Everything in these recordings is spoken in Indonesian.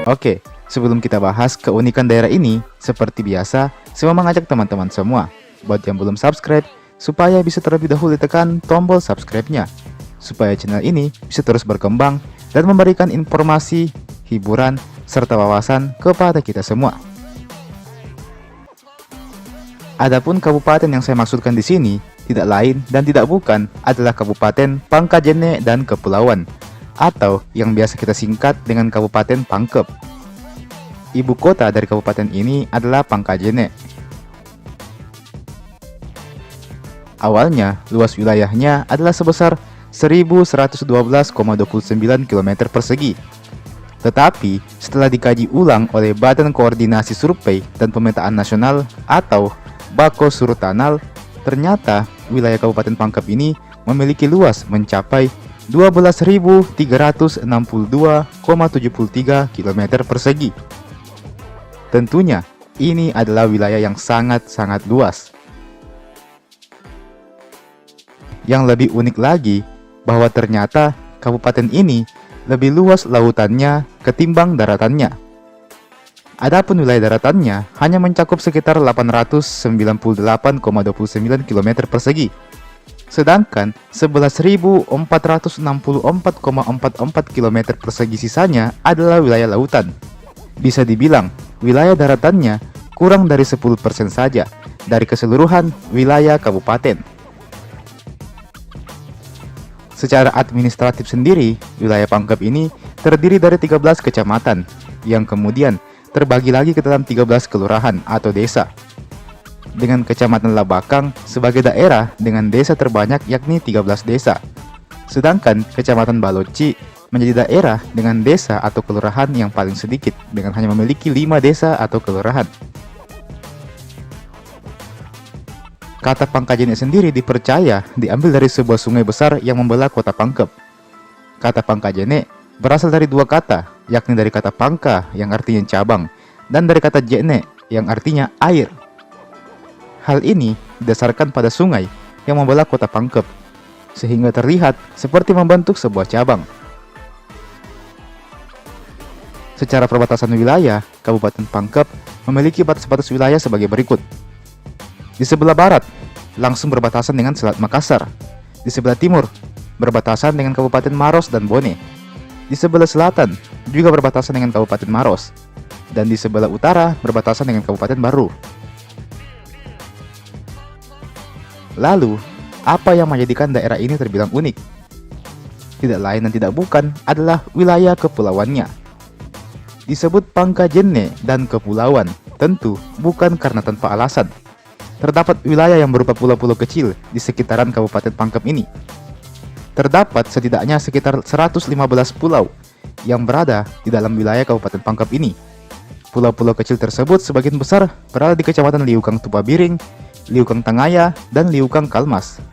Oke, sebelum kita bahas keunikan daerah ini, seperti biasa, saya mau mengajak teman-teman semua, buat yang belum subscribe, supaya bisa terlebih dahulu tekan tombol subscribe-nya, supaya channel ini bisa terus berkembang dan memberikan informasi, hiburan, serta wawasan kepada kita semua. Adapun kabupaten yang saya maksudkan di sini, tidak lain dan tidak bukan adalah Kabupaten Pangkajene dan Kepulauan, atau yang biasa kita singkat dengan Kabupaten Pangkep. Ibu kota dari kabupaten ini adalah Pangkajene. Awalnya, luas wilayahnya adalah sebesar 1112,29 km persegi. Tetapi, setelah dikaji ulang oleh Badan Koordinasi Survei dan Pemetaan Nasional atau Bako Surtanal, ternyata wilayah Kabupaten Pangkep ini memiliki luas mencapai 12.362,73 km persegi. Tentunya, ini adalah wilayah yang sangat-sangat luas. Yang lebih unik lagi, bahwa ternyata kabupaten ini lebih luas lautannya ketimbang daratannya. Adapun wilayah daratannya hanya mencakup sekitar 898,29 km persegi. Sedangkan 11.464,44 km persegi sisanya adalah wilayah lautan. Bisa dibilang, wilayah daratannya kurang dari 10% saja dari keseluruhan wilayah kabupaten. Secara administratif sendiri, wilayah Pangkep ini terdiri dari 13 kecamatan, yang kemudian terbagi lagi ke dalam 13 kelurahan atau desa. Dengan Kecamatan Labakang sebagai daerah dengan desa terbanyak yakni 13 desa. Sedangkan Kecamatan Baloci menjadi daerah dengan desa atau kelurahan yang paling sedikit dengan hanya memiliki 5 desa atau kelurahan. Kata Pangkajene sendiri dipercaya diambil dari sebuah sungai besar yang membelah kota Pangkep. Kata Pangkajene berasal dari dua kata, yakni dari kata pangka yang artinya cabang dan dari kata jene yang artinya air. Hal ini didasarkan pada sungai yang membelah kota Pangkep, sehingga terlihat seperti membentuk sebuah cabang. Secara perbatasan wilayah, Kabupaten Pangkep memiliki batas-batas wilayah sebagai berikut. Di sebelah barat, langsung berbatasan dengan Selat Makassar. Di sebelah timur, berbatasan dengan Kabupaten Maros dan Bone. Di sebelah selatan, juga berbatasan dengan Kabupaten Maros. Dan di sebelah utara, berbatasan dengan Kabupaten Baru. Lalu, apa yang menjadikan daerah ini terbilang unik? Tidak lain dan tidak bukan adalah wilayah kepulauannya. Disebut Pangkajene dan Kepulauan, tentu bukan karena tanpa alasan. Terdapat wilayah yang berupa pulau-pulau kecil di sekitaran Kabupaten Pangkep ini. Terdapat setidaknya sekitar 115 pulau yang berada di dalam wilayah Kabupaten Pangkep ini. Pulau-pulau kecil tersebut sebagian besar berada di Kecamatan Liukang Tupabiring, Liukang Tangaya, dan Liukang Kalmas.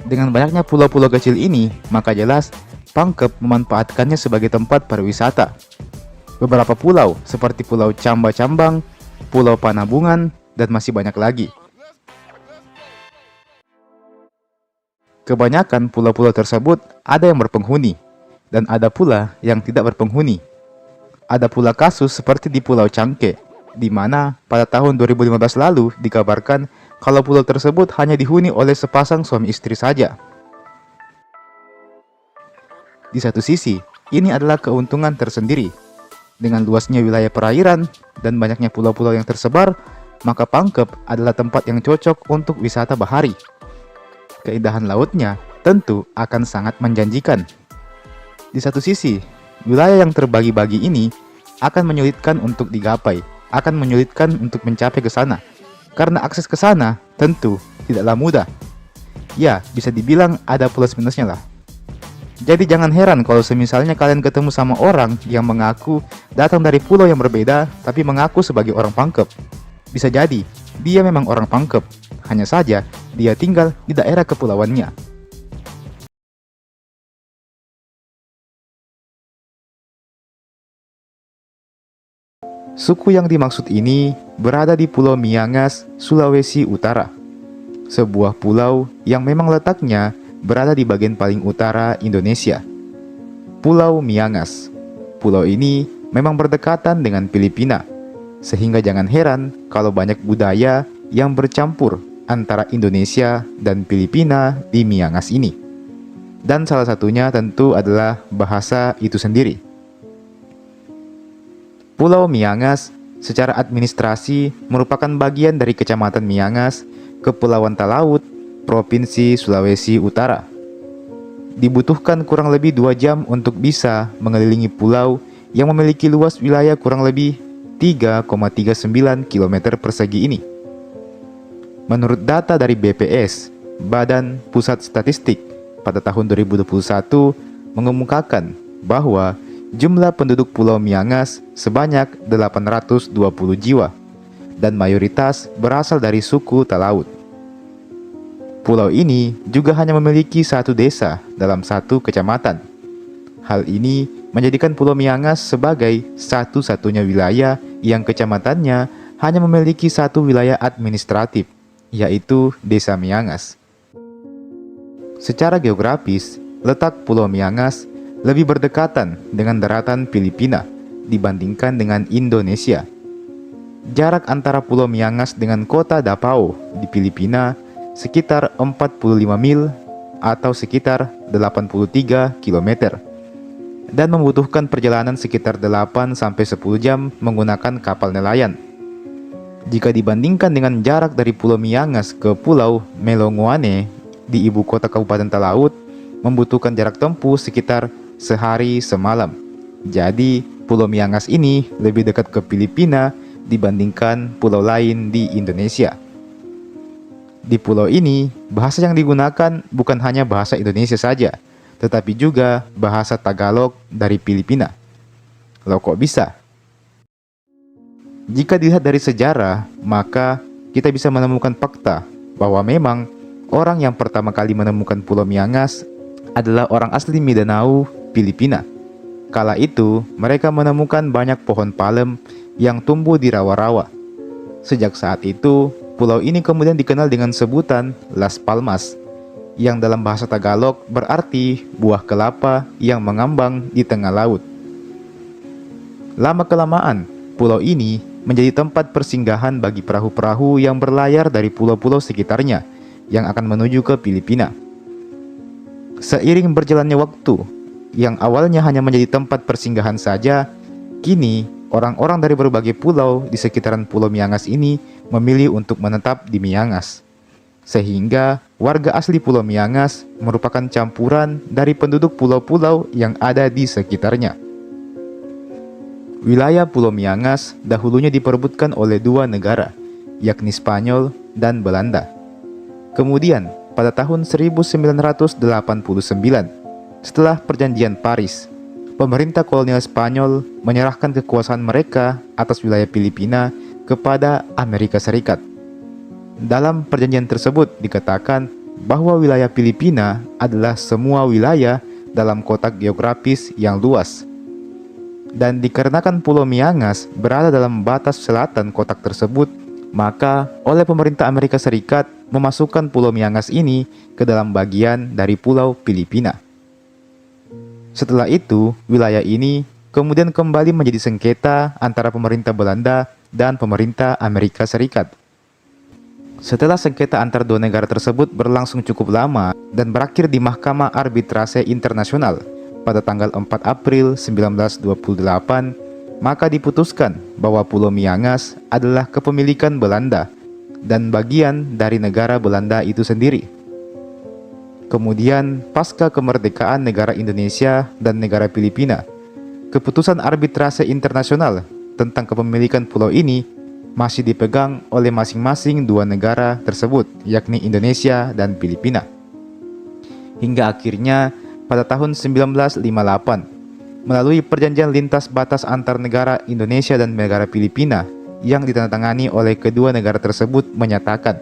Dengan banyaknya pulau-pulau kecil ini, maka jelas Pangkep memanfaatkannya sebagai tempat pariwisata. Beberapa pulau seperti Pulau Camba-Cambang, Pulau Panabungan, dan masih banyak lagi. Kebanyakan pulau-pulau tersebut ada yang berpenghuni, dan ada pula yang tidak berpenghuni. Ada pula kasus seperti di Pulau Cangke, di mana pada tahun 2015 lalu dikabarkan kalau pulau tersebut hanya dihuni oleh sepasang suami istri saja. Di satu sisi, ini adalah keuntungan tersendiri. Dengan luasnya wilayah perairan dan banyaknya pulau-pulau yang tersebar, maka Pangkep adalah tempat yang cocok untuk wisata bahari. Keindahan lautnya tentu akan sangat menjanjikan. Di satu sisi, wilayah yang terbagi-bagi ini akan menyulitkan untuk digapai, akan menyulitkan untuk mencapai ke sana. Karena akses ke sana tentu tidaklah mudah. Ya, bisa dibilang ada plus minusnya lah. Jadi jangan heran kalau semisalnya kalian ketemu sama orang yang mengaku datang dari pulau yang berbeda tapi mengaku sebagai orang Pangkep. Bisa jadi dia memang orang Pangkep, hanya saja dia tinggal di daerah kepulauannya. Suku yang dimaksud ini berada di Pulau Miangas, Sulawesi Utara. Sebuah pulau yang memang letaknya berada di bagian paling utara Indonesia. Pulau Miangas. pulau ini memang berdekatan dengan Filipina, sehingga jangan heran kalau banyak budaya yang bercampur antara Indonesia dan Filipina di Miangas ini. Dan salah satunya tentu adalah bahasa itu sendiri. Pulau Miangas secara administrasi merupakan bagian dari Kecamatan Miangas, Kepulauan Talaut, Provinsi Sulawesi Utara. Dibutuhkan kurang lebih 2 jam untuk bisa mengelilingi pulau yang memiliki luas wilayah kurang lebih 3,39 km persegi ini. Menurut data dari BPS, Badan Pusat Statistik, pada tahun 2021 mengemukakan bahwa jumlah penduduk Pulau Miangas sebanyak 820 jiwa dan mayoritas berasal dari suku Talaut. Pulau ini juga hanya memiliki 1 desa dalam 1 kecamatan. Hal ini menjadikan Pulau Miangas sebagai satu-satunya wilayah yang kecamatannya hanya memiliki 1 wilayah administratif, yaitu Desa Miangas. Secara geografis, letak Pulau Miangas lebih berdekatan dengan daratan Filipina dibandingkan dengan Indonesia. Jarak antara Pulau Miangas dengan kota Davao di Filipina sekitar 45 mil atau sekitar 83 km dan membutuhkan perjalanan sekitar 8-10 jam menggunakan kapal nelayan. Jika dibandingkan dengan jarak dari Pulau Miangas ke Pulau Melongoane di ibu kota Kabupaten Talaut, membutuhkan jarak tempuh sekitar sehari semalam. Jadi, Pulau Miangas ini lebih dekat ke Filipina dibandingkan pulau lain di Indonesia. Di pulau ini, bahasa yang digunakan bukan hanya bahasa Indonesia saja, tetapi juga bahasa Tagalog dari Filipina. Loh, kok bisa? Jika dilihat dari sejarah, maka kita bisa menemukan fakta bahwa memang orang yang pertama kali menemukan Pulau Miangas adalah orang asli Mindanao, Filipina. Kala itu, mereka menemukan banyak pohon palem yang tumbuh di rawa-rawa. Sejak saat itu, pulau ini kemudian dikenal dengan sebutan Las Palmas, yang dalam bahasa Tagalog berarti buah kelapa yang mengambang di tengah laut. Lama-kelamaan, pulau ini menjadi tempat persinggahan bagi perahu-perahu yang berlayar dari pulau-pulau sekitarnya yang akan menuju ke Filipina. Seiring berjalannya waktu, yang awalnya hanya menjadi tempat persinggahan saja, kini orang-orang dari berbagai pulau di sekitaran Pulau Miangas ini memilih untuk menetap di Miangas. Sehingga warga asli Pulau Miangas merupakan campuran dari penduduk pulau-pulau yang ada di sekitarnya. Wilayah Pulau Miangas dahulunya diperebutkan oleh 2 negara, yakni Spanyol dan Belanda. Kemudian, pada tahun 1989, setelah Perjanjian Paris, pemerintah kolonial Spanyol menyerahkan kekuasaan mereka atas wilayah Filipina kepada Amerika Serikat. Dalam perjanjian tersebut dikatakan bahwa wilayah Filipina adalah semua wilayah dalam kotak geografis yang luas. Dan dikarenakan Pulau Miangas berada dalam batas selatan kotak tersebut, maka oleh pemerintah Amerika Serikat memasukkan Pulau Miangas ini ke dalam bagian dari Pulau Filipina. Setelah itu, wilayah ini kemudian kembali menjadi sengketa antara pemerintah Belanda dan pemerintah Amerika Serikat. Setelah sengketa antar 2 negara tersebut berlangsung cukup lama dan berakhir di Mahkamah Arbitrase Internasional pada tanggal 4 April 1928, maka diputuskan bahwa Pulau Miangas adalah kepemilikan Belanda dan bagian dari negara Belanda itu sendiri. Kemudian, pasca kemerdekaan negara Indonesia dan negara Filipina, keputusan arbitrase internasional tentang kepemilikan pulau ini masih dipegang oleh masing-masing 2 negara tersebut, yakni Indonesia dan Filipina. Hingga akhirnya pada tahun 1958, melalui perjanjian lintas batas antar negara Indonesia dan negara Filipina yang ditandatangani oleh kedua negara tersebut menyatakan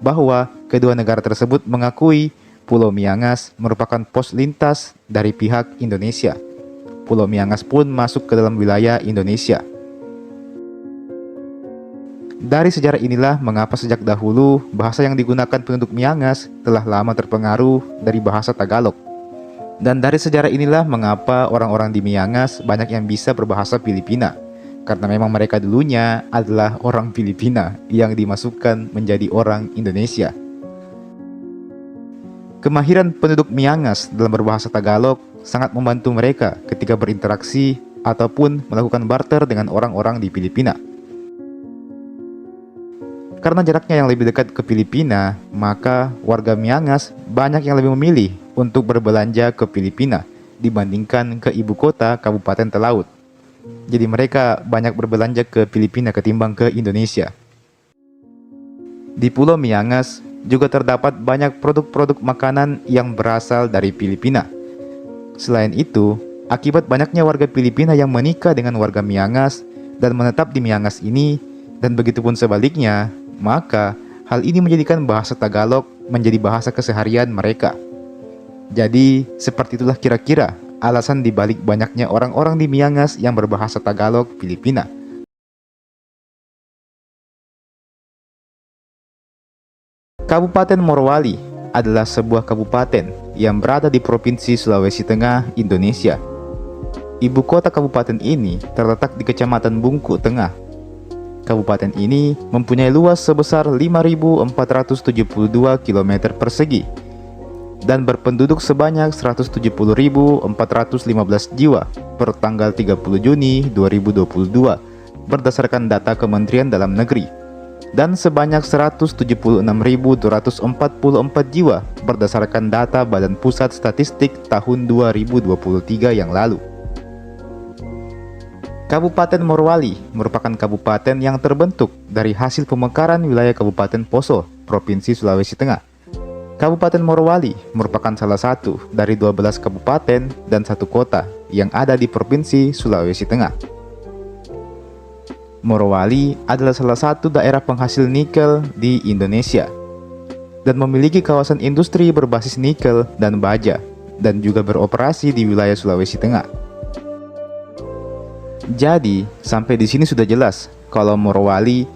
bahwa kedua negara tersebut mengakui Pulau Miangas merupakan pos lintas dari pihak Indonesia. Pulau Miangas pun masuk ke dalam wilayah Indonesia. Dari sejarah inilah mengapa sejak dahulu bahasa yang digunakan penduduk Miangas telah lama terpengaruh dari bahasa Tagalog. Dan dari sejarah inilah mengapa orang-orang di Miangas banyak yang bisa berbahasa Filipina. Karena memang mereka dulunya adalah orang Filipina yang dimasukkan menjadi orang Indonesia. Kemahiran penduduk Miangas dalam berbahasa Tagalog sangat membantu mereka ketika berinteraksi ataupun melakukan barter dengan orang-orang di Filipina. Karena jaraknya yang lebih dekat ke Filipina, maka warga Miangas banyak yang lebih memilih untuk berbelanja ke Filipina dibandingkan ke ibu kota Kabupaten Talaut. Jadi mereka banyak berbelanja ke Filipina ketimbang ke Indonesia. Di Pulau Miangas juga terdapat banyak produk-produk makanan yang berasal dari Filipina. Selain itu, akibat banyaknya warga Filipina yang menikah dengan warga Miangas dan menetap di Miangas ini, dan begitu pun sebaliknya, maka hal ini menjadikan bahasa Tagalog menjadi bahasa keseharian mereka. Jadi, seperti itulah kira-kira alasan dibalik banyaknya orang-orang di Miangas yang berbahasa Tagalog Filipina. Kabupaten Morowali adalah sebuah kabupaten yang berada di Provinsi Sulawesi Tengah, Indonesia. Ibu kota kabupaten ini terletak di Kecamatan Bungku Tengah. Kabupaten ini mempunyai luas sebesar 5.472 km persegi dan berpenduduk sebanyak 170.415 jiwa per tanggal 30 Juni 2022 berdasarkan data Kementerian Dalam Negeri, dan sebanyak 176.244 jiwa berdasarkan data Badan Pusat Statistik tahun 2023 yang lalu. Kabupaten Morowali merupakan kabupaten yang terbentuk dari hasil pemekaran wilayah Kabupaten Poso, Provinsi Sulawesi Tengah. Kabupaten Morowali merupakan salah satu dari 12 kabupaten dan satu kota yang ada di Provinsi Sulawesi Tengah. Morowali adalah salah satu daerah penghasil nikel di Indonesia dan memiliki kawasan industri berbasis nikel dan baja dan juga beroperasi di wilayah Sulawesi Tengah. Jadi, sampai di sini sudah jelas kalau Morowali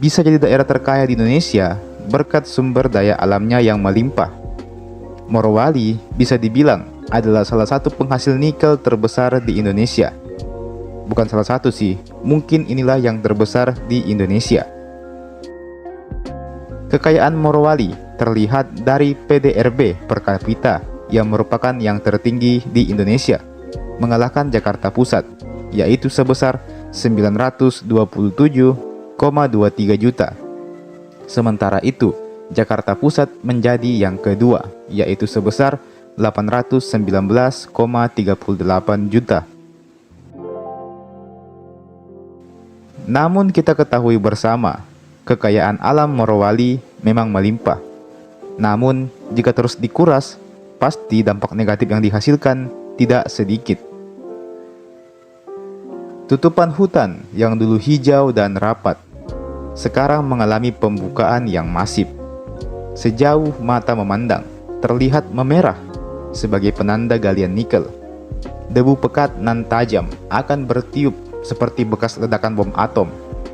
bisa jadi daerah terkaya di Indonesia berkat sumber daya alamnya yang melimpah. Morowali bisa dibilang adalah salah satu penghasil nikel terbesar di Indonesia. Bukan salah satu sih, mungkin inilah yang terbesar di Indonesia. Kekayaan Morowali terlihat dari PDRB per kapita yang merupakan yang tertinggi di Indonesia, mengalahkan Jakarta Pusat, yaitu sebesar 927,23 juta. Sementara itu, Jakarta Pusat menjadi yang kedua, yaitu sebesar 819,38 juta. Namun kita ketahui bersama, kekayaan alam Morowali memang melimpah. Namun, jika terus dikuras, pasti dampak negatif yang dihasilkan tidak sedikit. Tutupan hutan yang dulu hijau dan rapat, sekarang mengalami pembukaan yang masif. Sejauh mata memandang, terlihat memerah sebagai penanda galian nikel. Debu pekat nan tajam akan bertiup seperti bekas ledakan bom atom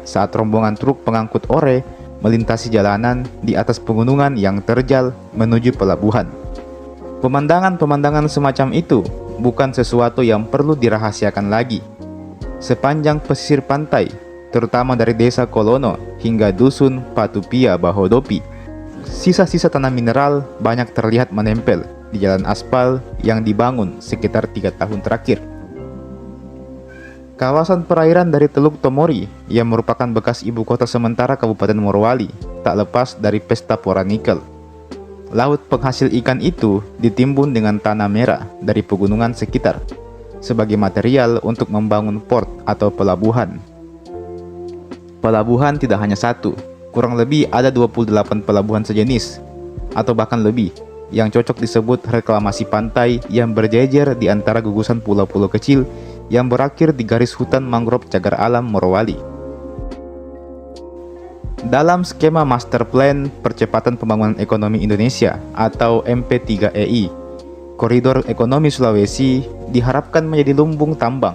saat rombongan truk pengangkut ore melintasi jalanan di atas pegunungan yang terjal menuju pelabuhan. Pemandangan-pemandangan semacam itu bukan sesuatu yang perlu dirahasiakan lagi. Sepanjang pesisir pantai, terutama dari desa Kolono hingga dusun Patupia Bahodopi, sisa-sisa tanah mineral banyak terlihat menempel di jalan aspal yang dibangun sekitar 3 tahun terakhir. Kawasan perairan dari Teluk Tomori yang merupakan bekas ibu kota sementara Kabupaten Morowali tak lepas dari pesta pora nikel. Laut penghasil ikan itu ditimbun dengan tanah merah dari pegunungan sekitar sebagai material untuk membangun port atau pelabuhan. Pelabuhan tidak hanya satu, kurang lebih ada 28 pelabuhan sejenis atau bahkan lebih yang cocok disebut reklamasi pantai yang berjejer di antara gugusan pulau-pulau kecil yang berakhir di garis hutan mangrove cagar alam Morowali. Dalam skema Master Plan Percepatan Pembangunan Ekonomi Indonesia atau MP3EI, Koridor Ekonomi Sulawesi diharapkan menjadi lumbung tambang.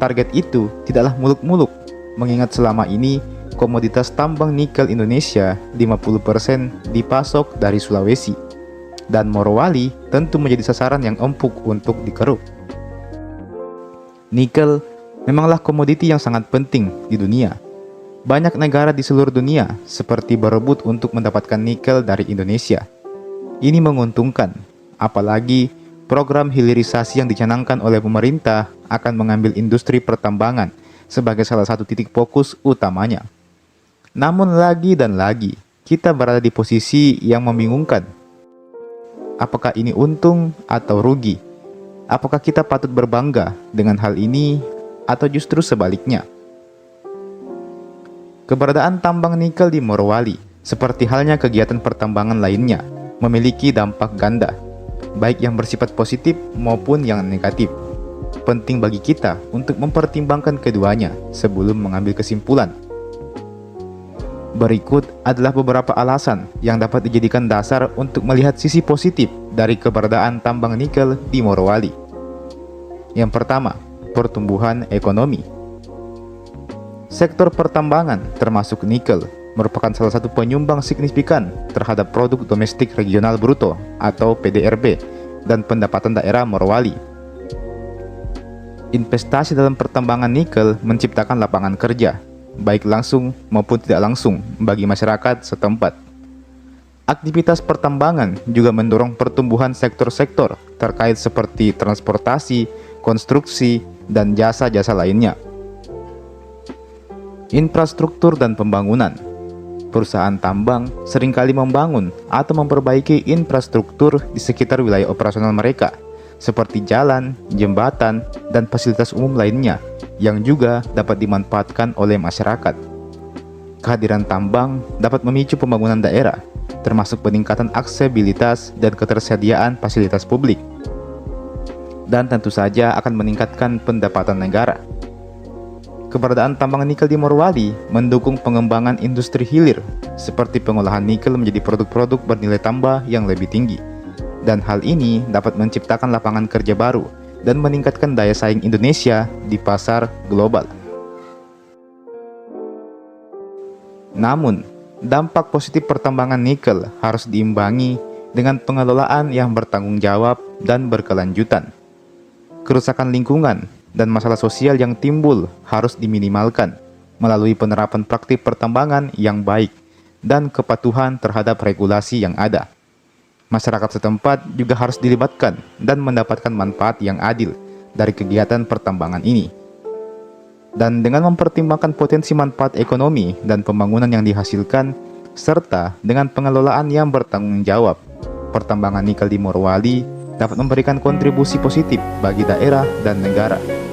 Target itu tidaklah muluk-muluk, mengingat selama ini komoditas tambang nikel Indonesia 50% dipasok dari Sulawesi. dan Morowali tentu menjadi sasaran yang empuk untuk dikeruk. Nikel memanglah komoditi yang sangat penting di dunia. Banyak negara di seluruh dunia seperti berebut untuk mendapatkan nikel dari Indonesia. Ini menguntungkan, apalagi program hilirisasi yang dicanangkan oleh pemerintah akan mengambil industri pertambangan sebagai salah satu titik fokus utamanya. Namun lagi dan lagi, kita berada di posisi yang membingungkan. Apakah ini untung atau rugi? Apakah kita patut berbangga dengan hal ini atau justru sebaliknya? Keberadaan tambang nikel di Morowali, seperti halnya kegiatan pertambangan lainnya, memiliki dampak ganda, baik yang bersifat positif maupun yang negatif. Penting bagi kita untuk mempertimbangkan keduanya sebelum mengambil kesimpulan. Berikut adalah beberapa alasan yang dapat dijadikan dasar untuk melihat sisi positif dari keberadaan tambang nikel di Morowali. Yang pertama, pertumbuhan ekonomi. Sektor pertambangan, termasuk nikel, merupakan salah satu penyumbang signifikan terhadap produk domestik regional bruto atau PDRB dan pendapatan daerah Morowali. Investasi dalam pertambangan nikel menciptakan lapangan kerja, baik langsung maupun tidak langsung bagi masyarakat setempat. Aktivitas pertambangan juga mendorong pertumbuhan sektor-sektor terkait seperti transportasi, konstruksi, dan jasa-jasa lainnya. Infrastruktur dan pembangunan. Perusahaan tambang seringkali membangun atau memperbaiki infrastruktur di sekitar wilayah operasional mereka, seperti jalan, jembatan, dan fasilitas umum lainnya yang juga dapat dimanfaatkan oleh masyarakat. Kehadiran tambang dapat memicu pembangunan daerah, termasuk peningkatan aksesibilitas dan ketersediaan fasilitas publik, dan tentu saja akan meningkatkan pendapatan negara. Keberadaan tambang nikel di Morowali mendukung pengembangan industri hilir, seperti pengolahan nikel menjadi produk-produk bernilai tambah yang lebih tinggi, dan hal ini dapat menciptakan lapangan kerja baru dan meningkatkan daya saing Indonesia di pasar global. Namun, dampak positif pertambangan nikel harus diimbangi dengan pengelolaan yang bertanggung jawab dan berkelanjutan. Kerusakan lingkungan dan masalah sosial yang timbul harus diminimalkan melalui penerapan praktik pertambangan yang baik dan kepatuhan terhadap regulasi yang ada. Masyarakat setempat juga harus dilibatkan dan mendapatkan manfaat yang adil dari kegiatan pertambangan ini. Dan dengan mempertimbangkan potensi manfaat ekonomi dan pembangunan yang dihasilkan, serta dengan pengelolaan yang bertanggung jawab, pertambangan nikel di Morowali dapat memberikan kontribusi positif bagi daerah dan negara.